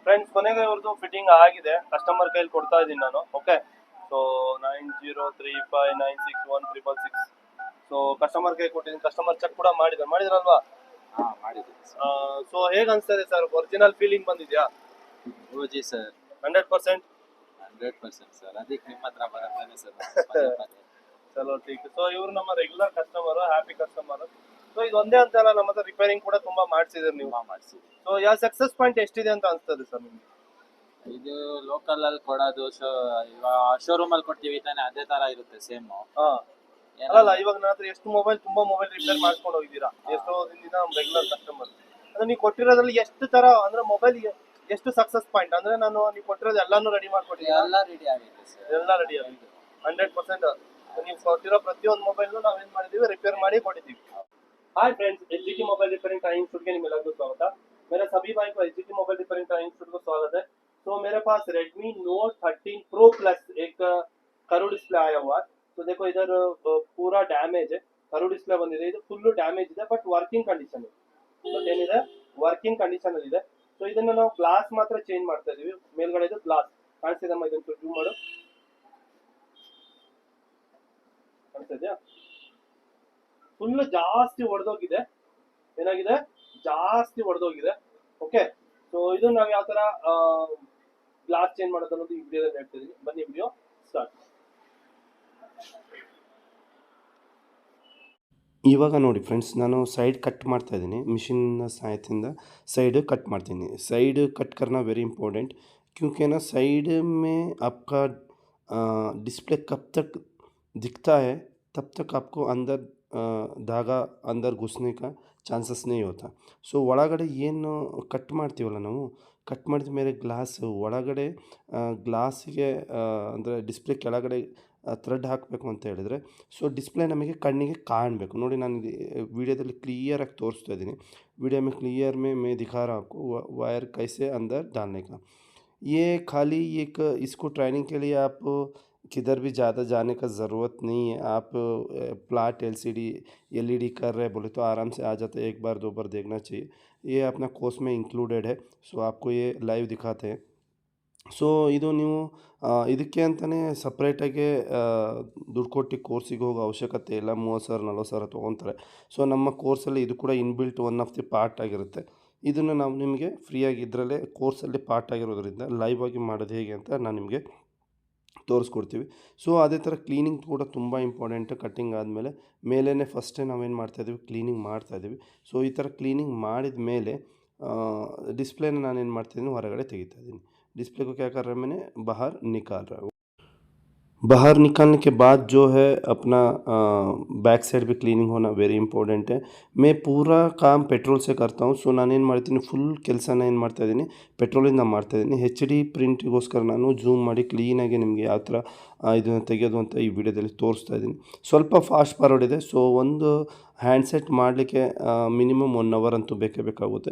Friends ಕೊನೆಗೆ ಇವ್ರದ್ದು fitting ಆಗಿದೆ, ಕಸ್ಟಮರ್ ಕೈಲಿ ಕೊಡ್ತಾ ಇದ್ದೀನಿ ನಾನು. Okay, so 9035961666. ಸೊ ಕಸ್ಟಮರ್ ಕೈ ಕೊಟ್ಟಿದ್ದೀನಿ, ಕಸ್ಟಮರ್ ಚೆಕ್ ಕೂಡ ಮಾಡಿದ್ರಲ್ವಾ? ಮಾಡಿದ್ದೀನಿ ಸೊ ಹೇಗೆ ಅನಿಸ್ತದೆ ಸರ್, ಒರಿಜಿನಲ್ ಫೀಲಿಂಗ್ ಬಂದಿದೆಯಾ? ಓಜಿ ಸರ್ 100%? 100% ಸರ್, ಅದಕ್ಕೆ ನಿಮ್ಮ ಹತ್ರ ಬರೋದಾನೆ ಸರ್. ಚಲೋ ಟೀಕ್. ಸೊ ಇವ್ರು ನಮ್ಮ regular customer, happy customer. So ಇದು ಒಂದೇ ಅಂತ ಅಲ್ಲ, ನಮ್ಮ ಹತ್ರ ರಿಪೇರಿಂಗ್ ಕೂಡ ತುಂಬಾ ಮಾಡಿಸಿದ್ರಿ ನೀವು. ಮಾಡಿಸಿದ್ವಿ. ಸೊ ಯಾವ ಸಕ್ಸಸ್ ಪಾಯಿಂಟ್ ಎಷ್ಟಿದೆ ಅಂತ ಅನ್ಸ್ತದೆ ಸರ್ ನಿಮ್ಗೆ? ಇದು ಲೋಕಲ್ ಅಲ್ಲಿ ಕೊಡೋದು ಇವಾಗ ಶೋರೂಮ್ ಅಲ್ಲಿ ಕೊಡ್ತೀವಿ ತಾನೆ, ಅದೇ ತರ ಇರುತ್ತೆ ಸೇಮ್. ಅಲ್ಲ ಇವಾಗ ನನ್ನ ಹತ್ರ ಎಷ್ಟು ಮೊಬೈಲ್, ತುಂಬಾ ಮೊಬೈಲ್ ರಿಪೇರ್ ಮಾಡ್ಕೊಂಡು ಹೋಗಿದ್ದೀರಾ, ಎಷ್ಟೋ ದಿನದಿಂದ ನಮ್ಮ ರೆಗ್ಯುಲರ್ ಕಸ್ಟಮರ್. ಅಂದ್ರೆ ನೀವು ಕೊಟ್ಟಿರೋದ್ರಲ್ಲಿ ಎಷ್ಟು ತರ ಅಂದ್ರೆ ಮೊಬೈಲ್ ಎಷ್ಟು ಸಕ್ಸಸ್ ಪಾಯಿಂಟ್ ಅಂದ್ರೆ ನೀವು ಕೊಟ್ಟಿರೋದು ಎಲ್ಲಾನು ರೆಡಿ ಮಾಡ್ಕೊಟ್ಟಿದ್ದೀರಾ? ಎಲ್ಲ ರೆಡಿ ಆಗಿದೆ ಸರ್, ಎಲ್ಲ ರೆಡಿ ಆಗಿದೆ 100%. ನೀವು ಕೊಟ್ಟಿರೋ ಪ್ರತಿಯೊಂದು ಮೊಬೈಲ್ ನಾವೇನ್ ಮಾಡಿದೀವಿ, ರಿಪೇರ್ ಮಾಡಿ ಕೊಟ್ಟಿದ್ದೀವಿ. Hi friends, HGT mobile repairing training institute के निमेलक को स्वागत है। मेरे सभी भाई को HGT mobile repairing training institute को स्वागत है। तो मेरे पास Redmi Note 13 Pro Plus एक करो डिस्प्ले आया हुआ है। तो देखो इधर पूरा डैमेज है, करो डिस्प्ले ಬಂದಿದೆ, ಇದು ಫುಲ್ ಡ್ಯಾಮೇಜ್ ಇದೆ, ಬಟ್ ವರ್ಕಿಂಗ್ ಕಂಡೀಷನ್ ಇದೆ. ಬಟ್ ಏನಿದೆ, ವರ್ಕಿಂಗ್ ಕಂಡೀಷನ್ ಅಲ್ಲಿ ಇದೆ. ಸೊ ಇದನ್ನ ನಾವು ಗ್ಲಾಸ್ ಮಾತ್ರ ಚೇಂಜ್ ಮಾಡ್ತಾ ಇದೀವಿ. ಮೇಲ್ಗಡೆ ಇದು ಗ್ಲಾಸ್ ಕಾಣಿಸ್ತಿದೆಮ್ಮ, ಇದನ್ನ ಜೂಮ್ ಮಾಡು, ಕಾಣಿಸ್ತಿದ್ಯಾ? ಫುಲ್ ಜಾಸ್ತಿ ಒಡೆದೋಗಿದೆ, ಏನಾಗಿದೆ, ಜಾಸ್ತಿ ಒಡೆದೋಗಿದೆ. ಓಕೆ, ಸೊ ಇದು ನಾವು ಯಾವ ತರ ಗ್ಲಾಸ್ ಚೇಂಜ್ ಮಾಡೋದು ಅನ್ನೋದು ಈ ವಿಡಿಯೋದಲ್ಲಿ ಹೇಳ್ತಿದ್ದೀನಿ. ಬನ್ನಿ ವಿಡಿಯೋ ಸ್ಟಾರ್ಟ್. ಇವಾಗ ನೋಡಿ ಫ್ರೆಂಡ್ಸ್, ನಾನು ಸೈಡ್ ಕಟ್ ಮಾಡ್ತಾ ಇದ್ದೀನಿ, ಮಿಷಿನ್ನ ಸಹಾಯದಿಂದ ಸೈಡ್ कट ಮಾಡ್ತೀನಿ. साइड कट करना वेरी इंपॉर्टेंट, क्योंकि ना साइड में आपका डिस्प्ले कब तक दिखता है तब तक आपको अंदर धागा अंदर घुसने का ಚಾನ್ಸಸ್ नहीं होता. ಸೊ ಒಳಗಡೆ ಏನು ಕಟ್ ಮಾಡ್ತೀವಲ್ಲ ನಾವು, ಕಟ್ ಮಾಡಿದ ಮೇಲೆ ಗ್ಲಾಸ್ ಒಳಗಡೆ ಗ್ಲಾಸಿಗೆ ಅಂದರೆ ಡಿಸ್ಪ್ಲೇ ಕೆಳಗಡೆ ಥ್ರೆಡ್ ಹಾಕಬೇಕು ಅಂತ ಹೇಳಿದರೆ, ಸೊ ಡಿಸ್ಪ್ಲೇ ನಮಗೆ ಕಣ್ಣಿಗೆ ಕಾಣಬೇಕು. ನೋಡಿ, ನಾನು ವಿಡಿಯೋದಲ್ಲಿ ಕ್ಲಿಯರಾಗಿ ತೋರಿಸ್ತಾ ಇದ್ದೀನಿ. वीडियो में क्लियर में मैं दिखा रहा हूँ आपको वायर कैसे अंदर डालने का. ये खाली एक इसको ट्रेनिंग के लिए आप किधर भी ज़्यादा जाने का ज़रूरत नहीं है. आप प्लाट एलसीडी एलईडी कर रहे बोले तो आराम से आ जाते हैं, एक बार दो बार देखना चाहिए. ये अपना कोर्स में इंक्लूडेड है. सो आपको ये लाइव दिखाते हैं. ಸೊ ಇದು ನೀವು ಇದಕ್ಕೆ ಅಂತಲೇ ಸಪ್ರೇಟಾಗಿ ದುಡ್ಡು ಕೊಟ್ಟು ಕೋರ್ಸಿಗೆ ಹೋಗೋ ಅವಶ್ಯಕತೆ ಇಲ್ಲ. 30,000 40,000 ತೊಗೊತಾರೆ. ಸೊ ನಮ್ಮ ಕೋರ್ಸಲ್ಲಿ ಇದು ಕೂಡ inbuilt one of the part ಆಗಿರುತ್ತೆ. ಇದನ್ನು ನಾವು ನಿಮಗೆ ಫ್ರೀಯಾಗಿ ಇದರಲ್ಲೇ ಕೋರ್ಸಲ್ಲಿ ಪಾರ್ಟ್ ಆಗಿರೋದ್ರಿಂದ ಲೈವ್ ಆಗಿ ಮಾಡೋದು ಹೇಗೆ ಅಂತ ನಾನು ನಿಮಗೆ ತೋರಿಸ್ಕೊಡ್ತೀವಿ. ಸೊ ಅದೇ ಥರ ಕ್ಲೀನಿಂಗ್ ಕೂಡ ತುಂಬ ಇಂಪಾರ್ಟೆಂಟ್. ಕಟ್ಟಿಂಗ್ ಆದಮೇಲೆ ಮೇಲೇ ಫಸ್ಟೇ ನಾವೇನು ಮಾಡ್ತಾಯಿದ್ದೀವಿ, ಕ್ಲೀನಿಂಗ್ ಮಾಡ್ತಾಯಿದ್ದೀವಿ. ಸೊ ಈ ಥರ ಕ್ಲೀನಿಂಗ್ ಮಾಡಿದ ಮೇಲೆ डिस्प्ले नानेनु ಮಾಡ್ತಿದ್ದೀನಿ, ಹೊರಗಡೆ ತೆಗಿತಾ ಇದ್ದೀನಿ. डिस्प्ले को क्या कर रहा है, मैंने बाहर निकाल रहा हूँ. बाहर निकालने के बाद जो है अपना बैक साइड भी क्लीनिंग होना वेरी इंपॉर्टेंट है. मैं पूरा काम पेट्रोल से करता हूँ. ಸೊ ನಾನೇನು ಮಾಡ್ತೀನಿ, ಫುಲ್ ಕೆಲಸನ ಏನು ಮಾಡ್ತಾಯಿದ್ದೀನಿ, ಪೆಟ್ರೋಲಿಂದ ಮಾಡ್ತಾಯಿದ್ದೀನಿ. HD ಪ್ರಿಂಟಿಗೋಸ್ಕರ ನಾನು ಝೂಮ್ ಮಾಡಿ ಕ್ಲೀನಾಗಿ ನಿಮಗೆ ಯಾವ ಥರ ಇದನ್ನು ತೆಗೆಯೋದು ಅಂತ ಈ ವಿಡಿಯೋದಲ್ಲಿ ತೋರಿಸ್ತಾ ಇದ್ದೀನಿ. ಸ್ವಲ್ಪ ಫಾಸ್ಟ್ ಫಾರ್ವರ್ಡ್ ಇದೆ. ಸೊ ಒಂದು ಹ್ಯಾಂಡ್ಸೆಟ್ ಮಾಡಲಿಕ್ಕೆ ಮಿನಿಮಮ್ 1 ಅವರ್ ಅಂತೂ ಬೇಕೇ ಬೇಕಾಗುತ್ತೆ.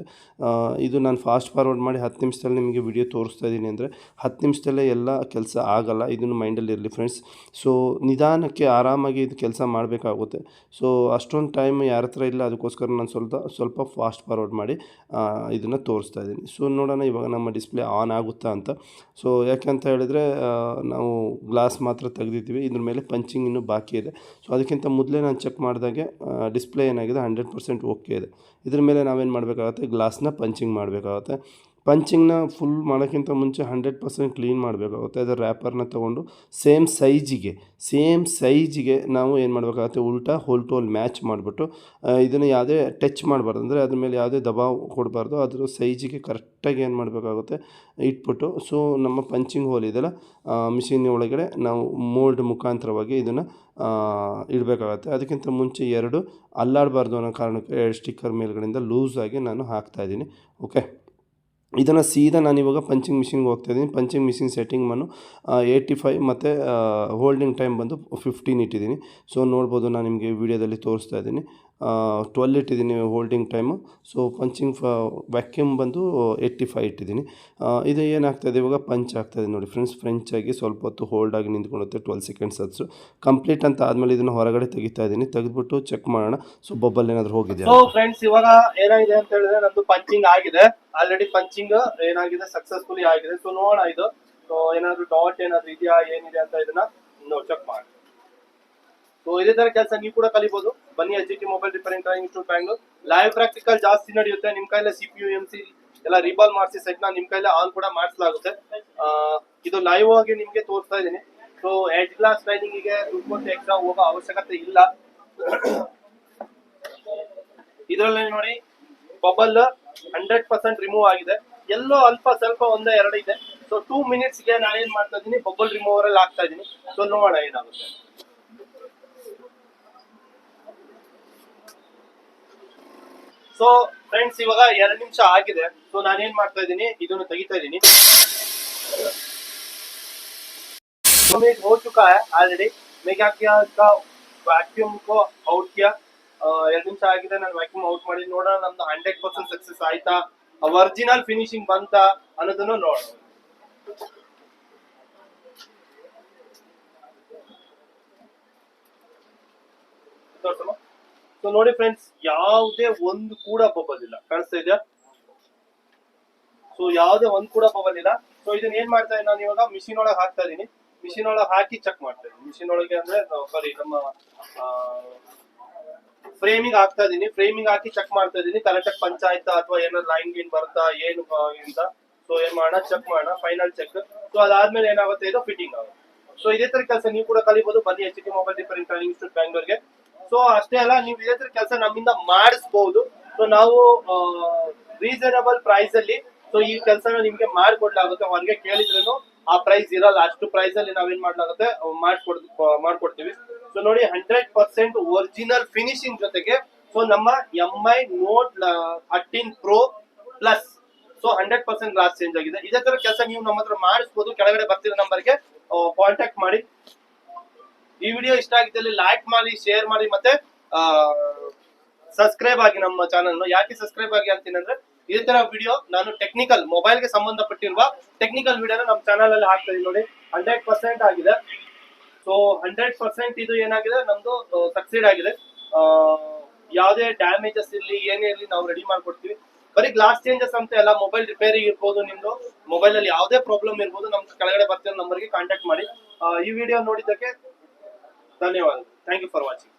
ಇದು ನಾನು ಫಾಸ್ಟ್ ಫಾರ್ವರ್ಡ್ ಮಾಡಿ 10 ನಿಮಿಷದಲ್ಲಿ ನಿಮಗೆ ವಿಡಿಯೋ ತೋರಿಸ್ತಾ ಇದ್ದೀನಿ ಅಂದರೆ 10 ನಿಮಿಷದಲ್ಲೇ ಎಲ್ಲ ಕೆಲಸ ಆಗಲ್ಲ. ಇದನ್ನು ಮೈಂಡಲ್ಲಿ ಇರಲಿ ಫ್ರೆಂಡ್ಸ್. ಸೊ ನಿಧಾನಕ್ಕೆ ಆರಾಮಾಗಿ ಇದು ಕೆಲಸ ಮಾಡಬೇಕಾಗುತ್ತೆ. ಸೊ ಅಷ್ಟೊಂದು ಟೈಮ್ ಯಾರ ಹತ್ರ ಇಲ್ಲ, ಅದಕ್ಕೋಸ್ಕರ ನಾನು ಸ್ವಲ್ಪ ಫಾಸ್ಟ್ ಫಾರ್ವರ್ಡ್ ಮಾಡಿ ಇದನ್ನು ತೋರಿಸ್ತಾ ಇದ್ದೀನಿ. ಸೊ ನೋಡೋಣ ಇವಾಗ ನಮ್ಮ ಡಿಸ್ಪ್ಲೇ ಆನ್ ಆಗುತ್ತಾ ಅಂತ. ಸೊ ಯಾಕೆ ಅಂತ ಹೇಳಿದರೆ ನಾವು ಗ್ಲಾಸ್ ಮಾತ್ರ ತೆಗೆದಿದ್ದೀವಿ, ಇದ್ರ ಮೇಲೆ ಪಂಚಿಂಗ್ ಇನ್ನೂ ಬಾಕಿ ಇದೆ. ಸೊ ಅದಕ್ಕಿಂತ ಮೊದಲೇ ನಾನು ಚೆಕ್ ಮಾಡಿದಾಗೆ ಡಿಸ್ಪ್ಲೇ ಏನಾಗಿದೆ 100% ಓಕೆ ಇದೆ. ಇದ್ರ ಮೇಲೆ ನಾವೇನು ಮಾಡಬೇಕಾಗುತ್ತೆ, ಗ್ಲಾಸ್ನ ಪಂಚಿಂಗ್ ಮಾಡಬೇಕಾಗುತ್ತೆ. ಪಂಚಿಂಗ್ನ ಫುಲ್ ಮಾಡೋಕ್ಕಿಂತ ಮುಂಚೆ 100% ಕ್ಲೀನ್ ಮಾಡಬೇಕಾಗುತ್ತೆ. ಅದರ ರ್ಯಾಪರ್ನ ತೊಗೊಂಡು ಸೇಮ್ ಸೈಜಿಗೆ ನಾವು ಏನು ಮಾಡಬೇಕಾಗುತ್ತೆ, ಉಲ್ಟಾ ಹೋಲ್ ಟು ಹೋಲ್ ಮ್ಯಾಚ್ ಮಾಡಿಬಿಟ್ಟು ಇದನ್ನು ಯಾವುದೇ ಟಚ್ ಮಾಡಬಾರ್ದು, ಅಂದರೆ ಅದ್ರ ಮೇಲೆ ಯಾವುದೇ ದಬಾವ್ ಕೊಡಬಾರ್ದು. ಅದ್ರ ಸೈಜಿಗೆ ಕರೆಕ್ಟಾಗಿ ಏನು ಮಾಡಬೇಕಾಗುತ್ತೆ ಇಟ್ಬಿಟ್ಟು, ಸೊ ನಮ್ಮ ಪಂಚಿಂಗ್ ಹೋಲ್ ಇದೆಲ್ಲ ಮಿಷಿನ್ ಒಳಗಡೆ ನಾವು ಮೋಲ್ಡ್ ಮುಖಾಂತರವಾಗಿ ಇದನ್ನು ಇಡಬೇಕಾಗತ್ತೆ. ಅದಕ್ಕಿಂತ ಮುಂಚೆ 2 ಅಲ್ಲಾಡಬಾರ್ದು ಅನ್ನೋ ಕಾರಣಕ್ಕೆ 2 ಸ್ಟಿಕ್ಕರ್ ಮೇಲ್ಗಡೆಯಿಂದ ಲೂಸಾಗಿ ನಾನು ಹಾಕ್ತಾಯಿದ್ದೀನಿ. ಓಕೆ, ಇದನ್ನು ಸೀದಾ ನಾನಿವಾಗ ಪಂಚಿಂಗ್ ಮಿಷಿನ್ಗೆ ಹೋಗ್ತಾಯಿದ್ದೀನಿ. ಪಂಚಿಂಗ್ ಮಿಷಿನ್ ಸೆಟ್ಟಿಂಗ್ ನಾನು 85 ಮತ್ತು ಹೋಲ್ಡಿಂಗ್ ಟೈಮ್ ಬಂದು 15 ಇಟ್ಟಿದ್ದೀನಿ. ಸೊ ನೋಡ್ಬೋದು, ನಾನು ನಿಮಗೆ ವಿಡಿಯೋದಲ್ಲಿ ತೋರಿಸ್ತಾ ಇದ್ದೀನಿ. 12 ಇಟ್ಟಿದ್ದೀನಿ holding time. So punching vacuum ಬಂದು 85 ಇಟ್ಟಿದ್ದೀನಿ. ಇದು ಏನಾಗ್ತಾಯಿದೆ ಇವಾಗ ಪಂಚ್ ಆಗ್ತಾಯಿದೆ ನೋಡಿ ಫ್ರೆಂಡ್ಸ್. ಫ್ರೆಂಚಾಗಿ ಸ್ವಲ್ಪ ಹೊತ್ತು ಹೋಲ್ಡಾಗಿ ನಿಂತ್ಕೊಳ್ಳುತ್ತೆ 12 ಸೆಕೆಂಡ್ಸ್ ಅದು ಕಂಪ್ಲೀಟ್ ಅಂತ ಆದಮೇಲೆ ಇದನ್ನು ಹೊರಗಡೆ ತೆಗಿತಾ ಇದ್ದೀನಿ. ತೆಗೆದ್ಬಿಟ್ಟು ಚೆಕ್ ಮಾಡೋಣ ಸೊ ಬಬಲ್ ಏನಾದರೂ ಹೋಗಿದೆ. ಸೊ ಫ್ರೆಂಡ್ಸ್ ಇವಾಗ ಏನಾಗಿದೆ ಅಂತ ಹೇಳಿದ್ರೆ ನಂದು ಪಂಚಿಂಗ್ ಆಗಿದೆ ಆಲ್ರೆಡಿ. ಪಂಚಿಂಗ್ ಏನಾಗಿದೆ ಸಕ್ಸಸ್ಫುಲಿ ಆಗಿದೆ. ಸೊ ನೋಡೋಣ ಇದು ಸೊ ಏನಾದ್ರು ಡಾಟ್ ಏನಾದ್ರು ಇದೆಯಾ ಏನಿದೆ ಅಂತ ಇದನ್ನ ಚೆಕ್ ಮಾಡಿ. ಸೊ ಇದೇ ತರ ಕೆಲಸ ನೀವು ಕೂಡ ಕಲಿಬಹುದು. ಬನ್ನಿ HGT mobile repairing training institute Bangalore. Live practical ಜಾಸ್ತಿ ನಡೆಯುತ್ತೆ. ನಿಮ್ ಕೈಲೇ CPU MC ಎಲ್ಲ ರೀಬಾಲ್ ಮಾಡಿಸಿ ಸೆಟ್ ನ ನಿಮ್ ಕೈಲೇ ಆನ್ ಕೂಡ ಮಾಡಿಸಲಾಗುತ್ತೆ. ಇದು ಲೈವ್ ಆಗಿ ನಿಮ್ಗೆ ತೋರಿಸ್ತಾ ಇದೀನಿ. ಸೊ ಎಡ್ಜ್ ಕ್ಲಾಸ್ ಟ್ರೈನಿಂಗ್ ಗೆ ದುಡ್ಡು ಕೊಟ್ಟು ಎಕ್ಸಾಮ್ ಹೋಗೋ ಅವಶ್ಯಕತೆ ಇಲ್ಲ. ಇದರಲ್ಲಿ ನೋಡಿ ಬಬಲ್ 100% ರಿಮೂವ್ ಆಗಿದೆ. ಎಲ್ಲೋ ಅಲ್ಪ ಸ್ವಲ್ಪ ಒಂದೇ ಎರಡು ಇದೆ. ಸೊ 2 ಮಿನಿಟ್ಸ್ ಗೆ ನಾನು ಏನ್ ಮಾಡ್ತಾ ಇದೀನಿ ಬಬಲ್ ರಿಮೂವರ್ ಅಲ್ಲಿ ಹಾಕ್ತಾ ಇದೀನಿ. ಸೊ ನೋಡೋಣ ಏನಾಗುತ್ತೆ. ಸೊ ಫ್ರೆಂಡ್ಸ್ ಇವಾಗ 2 ನಿಮಿಷ ಆಗಿದೆ. ಸೊ ನಾನೇನ್ ಮಾಡ್ತಾ ಇದ್ದೀನಿ ಇದನ್ನು ತೆಗಿತಾ ಇದ್ದೀನಿ. हो चुका है ऑलरेडी. मैं क्या किया इसका वैक्यूम को आउट किया. 2 ನಿಮಿಷ ಆಗಿದೆ. ನಾನು ವ್ಯಾಕ್ಯೂಮ್ ಔಟ್ ಮಾಡಿ ನೋಡೋಣ ನಮ್ದು 100% ಸಕ್ಸಸ್ ಆಯ್ತಾ, ಒರಿಜಿನಲ್ ಫಿನಿಶಿಂಗ್ ಬಂತ ಅನ್ನೋದನ್ನು ನೋಡೋಣ. ಸೊ ನೋಡಿ ಫ್ರೆಂಡ್ಸ್ ಯಾವುದೇ ಒಂದು ಕೂಡ ಬಬಲ್ ಇಲ್ಲ. ಕಾಣಿಸ್ತಾ ಇದೆಯಾ? ಸೊ ಯಾವುದೇ ಒಂದು ಕೂಡ ಬಬಲ್ ಇಲ್ಲ. ಸೊ ಇದನ್ನ ಏನ್ ಮಾಡ್ತಾ ಇದ್ದೀನಿ ನಾನು ಇವಾಗ ಮಿಷಿನ್ ಒಳಗೆ ಹಾಕ್ತಾ ಇದೀನಿ. ಮಿಷಿನ್ ಒಳಗೆ ಹಾಕಿ ಚೆಕ್ ಮಾಡ್ತಾ ಇದೀನಿ. ಮಿಷಿನ್ ಒಳಗೆ ಅಂದ್ರೆ ಸಾರಿ ನಮ್ಮ ಫ್ರೇಮಿಂಗ್ ಹಾಕ್ತಾ ಇದೀನಿ. ಫ್ರೇಮಿಂಗ್ ಹಾಕಿ ಚೆಕ್ ಮಾಡ್ತಾ ಇದೀನಿ ಕರೆಕ್ಟ್ ಆಗಿ ಪಂಚ್ ಆಯ್ತಾ ಅಥವಾ ಏನಾದ್ರು ಲೈನ್ ಗಿನ್ ಬರ್ತಾ ಏನು ಅಂತ. ಸೊ ಏನ್ ಮಾಡೋಣ ಚೆಕ್ ಮಾಡೋಣ, ಫೈನಲ್ ಚೆಕ್. ಸೊ ಅದಾದ್ಮೇಲೆ ಏನಾಗುತ್ತೆ ಇದು ಫಿಟ್ಟಿಂಗ್ ಆಗುತ್ತೆ. ಸೊ ಇದೇ ತರ ಕೆಲಸ ನೀವು ಕೂಡ ಕಲಿಬಹುದು. ಬನ್ನಿ HGT mobile repairing training institute ಬ್ಯಾಂಗ್ಳೂರ್ಗೆ. ಸೊ ಅಷ್ಟೇ ಅಲ್ಲ ನೀವು ಇದೇ ತರ ಕೆಲಸ ನಮ್ಮಿಂದ ಮಾಡಿಸಬಹುದು. ಸೊ ನಾವು ರೀಸನಬಲ್ ಪ್ರೈಸ್ ಅಲ್ಲಿ ಸೊ ಈ ಕೆಲಸನ ನಿಮ್ಗೆ ಮಾಡ್ಕೊಡ್ಲಾಗುತ್ತೆ. ಹೊರಗೆ ಕೇಳಿದ್ರೂ ಆ ಪ್ರೈಸ್ ಇರಲ್ಲ. ಅಷ್ಟು ಪ್ರೈಸ್ ಅಲ್ಲಿ ನಾವೇನ್ ಮಾಡ್ಲಾಗುತ್ತೆ ಮಾಡ್ಕೊಡ್ತೀವಿ. ಸೊ ನೋಡಿ 100% ಒರಿಜಿನಲ್ ಫಿನಿಶಿಂಗ್ ಜೊತೆಗೆ ಸೊ ನಮ್ಮ MI Note 13 Pro plus so 100% glass change ಆಗಿದೆ. ಇದೇ ತರ ಕೆಲಸ ನೀವು ನಮ್ಮ ಹತ್ರ ಮಾಡಿಸಬಹುದು. ಕೆಳಗಡೆ ಬರ್ತಿರೋ ನಂಬರ್ಗೆ ಕಾಂಟ್ಯಾಕ್ಟ್ ಮಾಡಿ. ಈ ವಿಡಿಯೋ ಇಷ್ಟ ಆಗಿದ್ದಲ್ಲಿ ಲೈಕ್ ಮಾಡಿ, ಶೇರ್ ಮಾಡಿ, ಮತ್ತೆ ಸಬ್ಸ್ಕ್ರೈಬ್ ಆಗಿ ನಮ್ಮ ಚಾನಲ್. ಯಾಕೆ ಸಬ್ಸ್ಕ್ರೈಬ್ ಆಗಿ ಅಂತೀನಿ ಅಂದ್ರೆ ಇದೇ ತರ ವಿಡಿಯೋ ನಾನು ಟೆಕ್ನಿಕಲ್ ಮೊಬೈಲ್ ಗೆ ಸಂಬಂಧಪಟ್ಟಿರುವ ಟೆಕ್ನಿಕಲ್ ವಿಡಿಯೋನ ನಮ್ಮ ಚಾನಲ್ ಅಲ್ಲಿ ಹಾಕ್ತಾ ಇದೀನಿ. ನೋಡಿ 100% ಆಗಿದೆ. ಸೊ 100% ಇದು ಏನಾಗಿದೆ ನಮ್ದು ಸಕ್ಸೀಡ್ ಆಗಿದೆ. ಯಾವುದೇ ಡ್ಯಾಮೇಜಸ್ ಇರ್ಲಿ ಏನೇ ಇರ್ಲಿ ನಾವು ರೆಡಿ ಮಾಡ್ಕೊಡ್ತೀವಿ. ಬರೀ ಗ್ಲಾಸ್ ಚೇಂಜಸ್ ಅಂತ ಎಲ್ಲ ಮೊಬೈಲ್ ರಿಪೇರಿ ಇರ್ಬೋದು, ನಿಮ್ದು ಮೊಬೈಲ್ ಅಲ್ಲಿ ಯಾವುದೇ ಪ್ರಾಬ್ಲಮ್ ಇರ್ಬೋದು, ನಮ್ದು ಕೆಳಗಡೆ ಬರ್ತಿರೋ ನಂಬರ್ಗೆ ಕಾಂಟ್ಯಾಕ್ಟ್ ಮಾಡಿ. ಈ ವಿಡಿಯೋ ನೋಡಿದ್ದಕ್ಕೆ ಧನ್ಯವಾದ. Thank you for watching.